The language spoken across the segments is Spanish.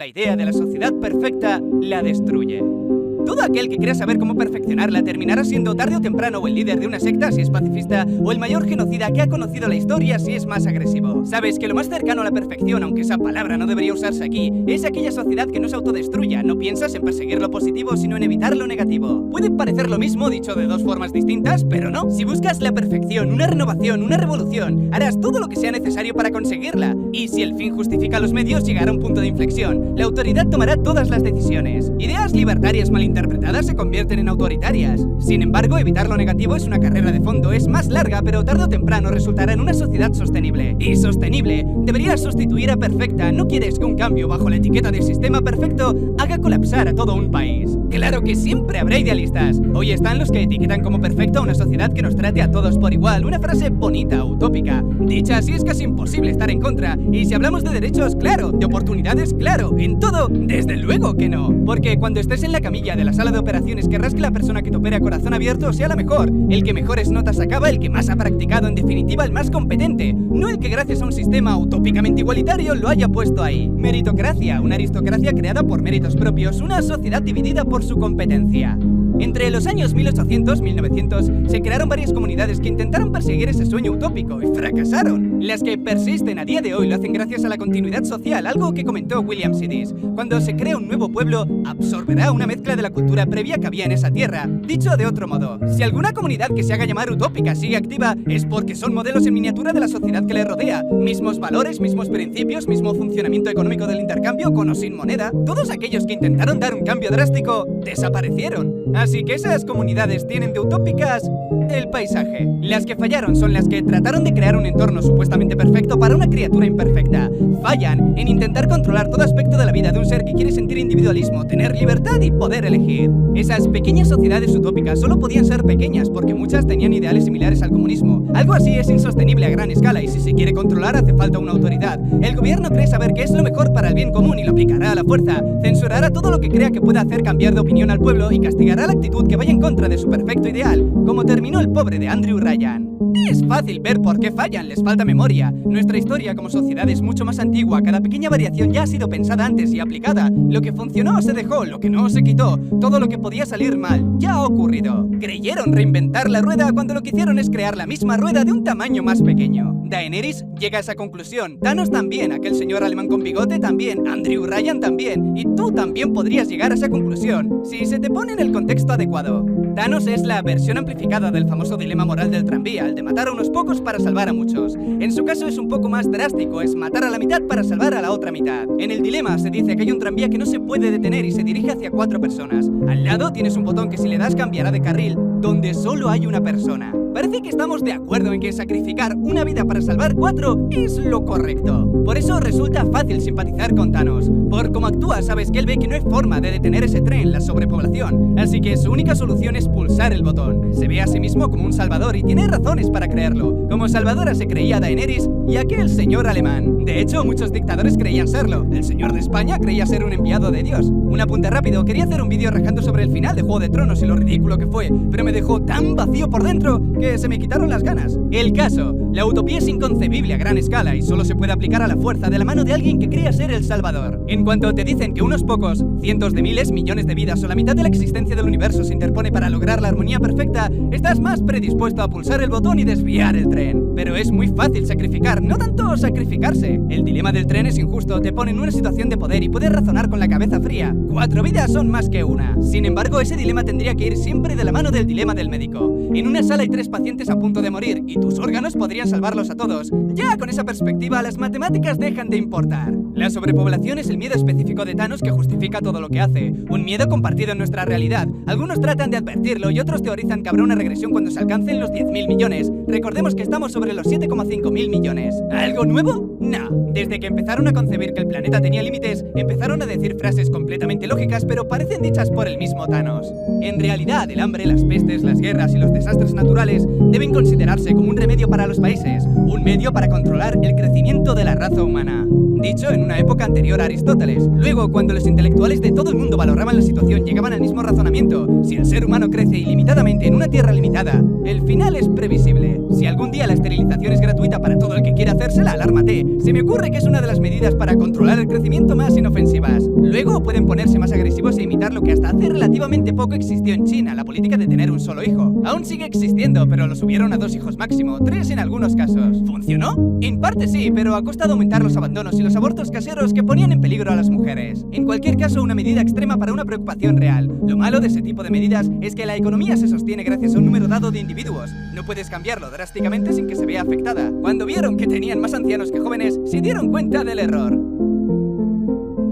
La idea de la sociedad perfecta la destruye. Todo aquel que quiera saber cómo perfeccionarla terminará siendo tarde o temprano o el líder de una secta si es pacifista o el mayor genocida que ha conocido la historia si es más agresivo. Sabes que lo más cercano a la perfección, aunque esa palabra no debería usarse aquí, es aquella sociedad que no se autodestruya. No piensas en perseguir lo positivo sino en evitar lo negativo. Puede parecer lo mismo dicho de dos formas distintas, pero no. Si buscas la perfección, una renovación, una revolución, harás todo lo que sea necesario para conseguirla. Y si el fin justifica los medios, llegará un punto de inflexión. La autoridad tomará todas las decisiones. Ideas libertarias malinterpretadas se convierten en autoritarias. Sin embargo, evitar lo negativo es una carrera de fondo, es más larga, pero tarde o temprano resultará en una sociedad sostenible. Y sostenible debería sustituir a perfecta. No quieres que un cambio bajo la etiqueta de sistema perfecto haga colapsar a todo un país. Claro que siempre habrá idealistas. Hoy están los que etiquetan como perfecta una sociedad que nos trate a todos por igual. Una frase bonita, utópica. Dicha así es casi imposible estar en contra. Y si hablamos de derechos, claro. De oportunidades, claro. En todo, desde luego que no. Porque cuando estés en la camilla de la sala de operaciones querrás que la persona que te opere a corazón abierto sea la mejor. El que mejores notas sacaba, el que más ha practicado, en definitiva el más competente. No el que gracias a un sistema utópicamente igualitario lo haya puesto ahí. Meritocracia, una aristocracia creada por méritos propios, una sociedad dividida por su competencia. Entre los años 1800 y 1900 se crearon varias comunidades que intentaron perseguir ese sueño utópico y fracasaron. Las que persisten a día de hoy lo hacen gracias a la continuidad social, algo que comentó William Sidis. Cuando se crea un nuevo pueblo, absorberá una mezcla de la cultura previa que había en esa tierra. Dicho de otro modo, si alguna comunidad que se haga llamar utópica sigue activa, es porque son modelos en miniatura de la sociedad que le rodea. Mismos valores, mismos principios, mismo funcionamiento económico del intercambio con o sin moneda. Todos aquellos que intentaron dar un cambio drástico desaparecieron. Así que esas comunidades tienen de utópicas el paisaje. Las que fallaron son las que trataron de crear un entorno supuestamente perfecto para una criatura imperfecta. Fallan en intentar controlar todo aspecto de la vida de un ser que quiere sentir individualismo, tener libertad y poder elegir. Esas pequeñas sociedades utópicas solo podían ser pequeñas porque muchas tenían ideales similares al comunismo. Algo así es insostenible a gran escala y si se quiere controlar hace falta una autoridad. El gobierno cree saber qué es lo mejor para el bien común y lo aplicará a la fuerza. Censurará todo lo que crea que pueda hacer cambiar de opinión al pueblo y castigará la actitud que vaya en contra de su perfecto ideal, como terminó el pobre de Andrew Ryan. Es fácil ver por qué fallan, les falta memoria. Nuestra historia como sociedad es mucho más antigua, cada pequeña variación ya ha sido pensada antes y aplicada. Lo que funcionó se dejó, lo que no se quitó. Todo lo que podía salir mal ya ha ocurrido. Creyeron reinventar la rueda cuando lo que hicieron es crear la misma rueda de un tamaño más pequeño. Daenerys llega a esa conclusión, Thanos también, aquel señor alemán con bigote también, Andrew Ryan también, y tú también podrías llegar a esa conclusión, si se te pone en el contexto adecuado. Thanos es la versión amplificada del famoso dilema moral del tranvía, el de matar a unos pocos para salvar a muchos. En su caso es un poco más drástico, es matar a la mitad para salvar a la otra mitad. En el dilema se dice que hay un tranvía que no se puede detener y se dirige hacia 4 personas. Al lado tienes un botón que si le das cambiará de carril, donde solo hay una persona. Parece que estamos de acuerdo en que sacrificar una vida para salvar 4 es lo correcto. Por eso resulta fácil simpatizar con Thanos. Por cómo actúa sabes que él ve que no hay forma de detener ese tren, la sobrepoblación. Así que su única solución es pulsar el botón. Se ve a sí mismo como un salvador y tiene razones para creerlo. Como salvadora se creía Daenerys y aquel señor alemán. De hecho, muchos dictadores creían serlo. El señor de España creía ser un enviado de Dios. Un apunte rápido, quería hacer un vídeo rajando sobre el final de Juego de Tronos y lo ridículo que fue, pero me dejó tan vacío por dentro que se me quitaron las ganas. El caso, la utopía es inconcebible a gran escala y solo se puede aplicar a la fuerza de la mano de alguien que crea ser el salvador. En cuanto te dicen que unos pocos, cientos de miles, millones de vidas o la mitad de la existencia del universo se interpone para lograr la armonía perfecta, estás más predispuesto a pulsar el botón y desviar el tren. Pero es muy fácil sacrificar, no tanto sacrificarse. El dilema del tren es injusto, te pone en una situación de poder y puedes razonar con la cabeza fría. 4 vidas son más que una. Sin embargo, ese dilema tendría que ir siempre de la mano del dilema del médico. En una sala hay 3 pacientes a punto de morir y tus órganos podrían salvarlos a todos. Ya con esa perspectiva, las matemáticas dejan de importar. La sobrepoblación es el miedo específico de Thanos que justifica todo lo que hace. Un miedo compartido en nuestra realidad. Algunos tratan de advertirlo y otros teorizan que habrá una regresión cuando se alcancen los 10.000 millones. Recordemos que estamos sobre los 7,5 mil millones. ¿Algo nuevo? No. Desde que empezaron a concebir que el planeta tenía límites, empezaron a decir frases completamente lógicas, pero parecen dichas por el mismo Thanos. En realidad, el hambre, las pestes, las guerras y los desastres naturales deben considerarse como un remedio para los países, un medio para controlar el crecimiento de la raza humana. Dicho en una época anterior a Aristóteles. Luego, cuando los intelectuales de todo el mundo valoraban la situación, llegaban al mismo razonamiento. Si el ser humano crece ilimitadamente en una tierra limitada, el final es previsible. Si algún día la esterilización es gratuita para todo el que quiera hacérsela, alármate. Se me ocurre que es una de las medidas para controlar el crecimiento más inofensivas. Luego pueden ponerse más agresivos e imitar lo que hasta hace relativamente poco existió en China, la política de tener un solo hijo. Aún sigue existiendo, pero lo subieron a 2 hijos máximo, 3 en algunos casos. ¿Funcionó? En parte sí, pero a costa de aumentar los abandonos y los abortos caseros que ponían en peligro a las mujeres. En cualquier caso, una medida extrema para una preocupación real. Lo malo de ese tipo de medidas es que la economía se sostiene gracias a un número dado de individuos. No puedes cambiarlo drásticamente sin que se vea afectada. Cuando vieron que tenían más ancianos que jóvenes, se dieron cuenta del error.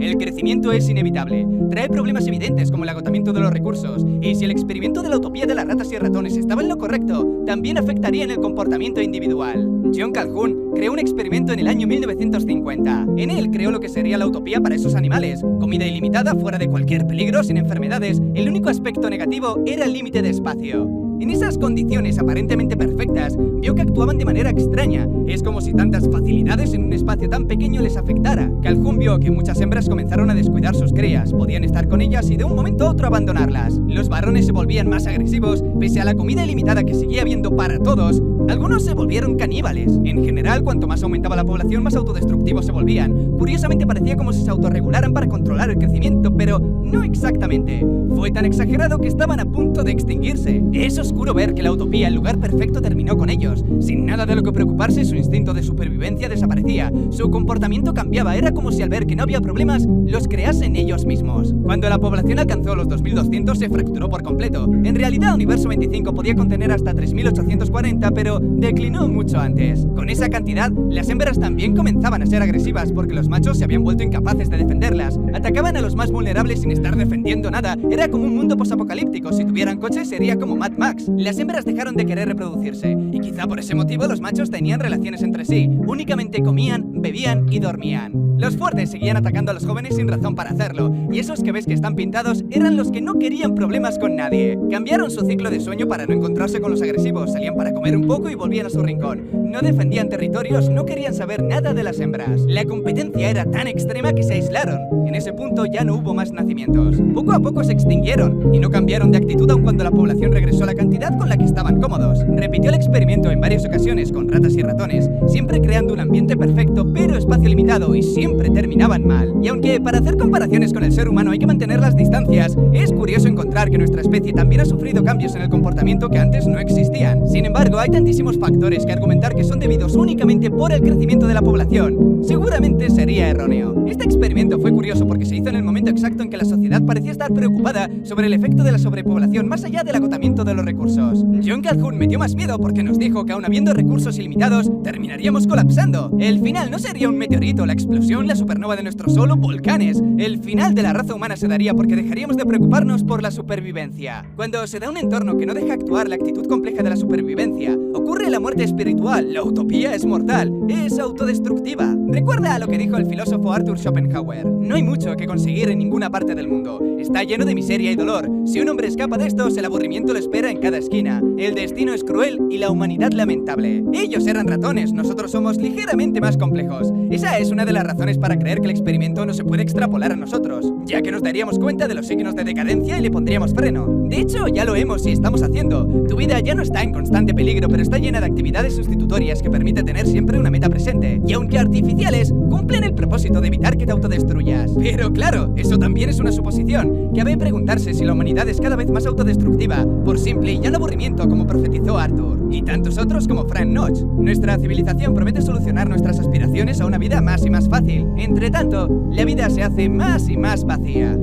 El crecimiento es inevitable, trae problemas evidentes como el agotamiento de los recursos, y si el experimento de la utopía de las ratas y ratones estaba en lo correcto, también afectaría en el comportamiento individual. John Calhoun creó un experimento en el año 1950. En él creó lo que sería la utopía para esos animales: comida ilimitada, fuera de cualquier peligro, sin enfermedades. El único aspecto negativo era el límite de espacio. En esas condiciones aparentemente perfectas, vio que actuaban de manera extraña. Es como si tantas facilidades en un espacio tan pequeño les afectara. Calhoun vio que muchas hembras comenzaron a descuidar sus crías, podían estar con ellas y de un momento a otro abandonarlas. Los varones se volvían más agresivos, pese a la comida ilimitada que seguía habiendo para todos. Algunos se volvieron caníbales. En general, cuanto más aumentaba la población, más autodestructivos se volvían. Curiosamente parecía como si se autorregularan para controlar el crecimiento, pero no exactamente. Fue tan exagerado que estaban a punto de extinguirse. Es oscuro ver que la utopía, el lugar perfecto, terminó con ellos. Sin nada de lo que preocuparse, su instinto de supervivencia desaparecía. Su comportamiento cambiaba, era como si al ver que no había problemas, los creasen ellos mismos. Cuando la población alcanzó los 2200, se fracturó por completo. En realidad, Universo 25 podía contener hasta 3840, pero declinó mucho antes. Con esa cantidad, las hembras también comenzaban a ser agresivas porque los machos se habían vuelto incapaces de defenderlas. Atacaban a los más vulnerables sin estar defendiendo nada. Era como un mundo posapocalíptico. Si tuvieran coches, sería como Mad Max. Las hembras dejaron de querer reproducirse, y quizá por ese motivo los machos tenían relaciones entre sí. Únicamente comían, bebían y dormían. Los fuertes seguían atacando a los jóvenes sin razón para hacerlo, y esos que ves que están pintados eran los que no querían problemas con nadie. Cambiaron su ciclo de sueño para no encontrarse con los agresivos, salían para comer un poco y volvían a su rincón. No defendían territorios, no querían saber nada de las hembras. La competencia era tan extrema que se aislaron. En ese punto ya no hubo más nacimientos. Poco a poco se extinguieron, y no cambiaron de actitud aun cuando la población regresó a la cantidad con la que estaban cómodos. Repitió el experimento en varias ocasiones con ratas y ratones, siempre creando un ambiente perfecto, pero espacio limitado, y siempre terminaban mal. Y aunque para hacer comparaciones con el ser humano hay que mantener las distancias, es curioso encontrar que nuestra especie también ha sufrido cambios en el comportamiento que antes no existían. Sin embargo, hay tantísimos factores que argumentar que son debidos únicamente por el crecimiento de la población. Seguramente sería erróneo. Este experimento fue curioso porque se hizo en el momento exacto en que la sociedad parecía estar preocupada sobre el efecto de la sobrepoblación más allá del agotamiento de los recursos. John Calhoun metió más miedo porque nos dijo que aun habiendo recursos ilimitados, terminaríamos colapsando. El final no sería un meteorito, la explosión, la supernova de nuestro Sol o volcanes. El final de la raza humana se daría porque dejaríamos de preocuparnos por la supervivencia. Cuando se da un entorno que no deja actuar la actitud compleja de la supervivencia, ocurre la muerte espiritual. La utopía es mortal, es autodestructiva. Recuerda a lo que dijo el filósofo Arthur Schopenhauer: no hay mucho que conseguir en ninguna parte del mundo. Está lleno de miseria y dolor. Si un hombre escapa de estos, el aburrimiento lo espera en cada esquina. El destino es cruel y la humanidad lamentable. Ellos eran ratones, nosotros somos ligeramente más complejos. Esa es una de las razones para creer que el experimento no se puede extrapolar a nosotros, ya que nos daríamos cuenta de los signos de decadencia y le pondríamos freno. De hecho, ya lo hemos y estamos haciendo. Tu vida ya no está en constante peligro, pero está llena de actividades sustitutorias que permite tener siempre una meta presente. Y aunque artificiales, cumplen el propósito de evitar que te autodestruyas. Pero claro, eso también es una suposición. Cabe preguntarse si la humanidad es cada vez más autodestructiva, por simple y llano aburrimiento, como profetizó Arthur, y tantos otros como Frank Notch. Nuestra civilización promete solucionar nuestras aspiraciones a una vida más y más fácil. Entre tanto, la vida se hace más y más vacía.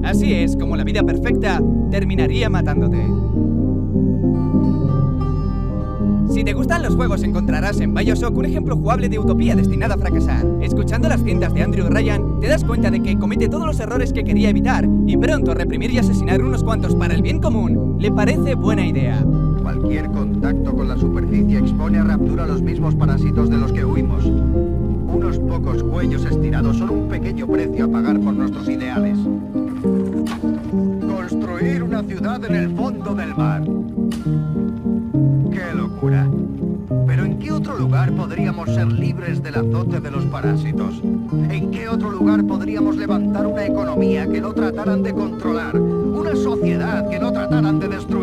Así es como la vida perfecta terminaría matándote. Si te gustan los juegos, encontrarás en BioShock un ejemplo jugable de utopía destinada a fracasar. Escuchando las cintas de Andrew Ryan, te das cuenta de que comete todos los errores que quería evitar, y pronto reprimir y asesinar unos cuantos para el bien común le parece buena idea. Cualquier contacto con la superficie expone a raptura los mismos parásitos de los que huimos. Unos pocos cuellos estirados son un pequeño precio a pagar por nuestros ideales. Construir una ciudad en el fondo del mar. ¡Qué locura! ¿Pero en qué otro lugar podríamos ser libres del azote de los parásitos? ¿En qué otro lugar podríamos levantar una economía que no trataran de controlar? Una sociedad que no trataran de destruir.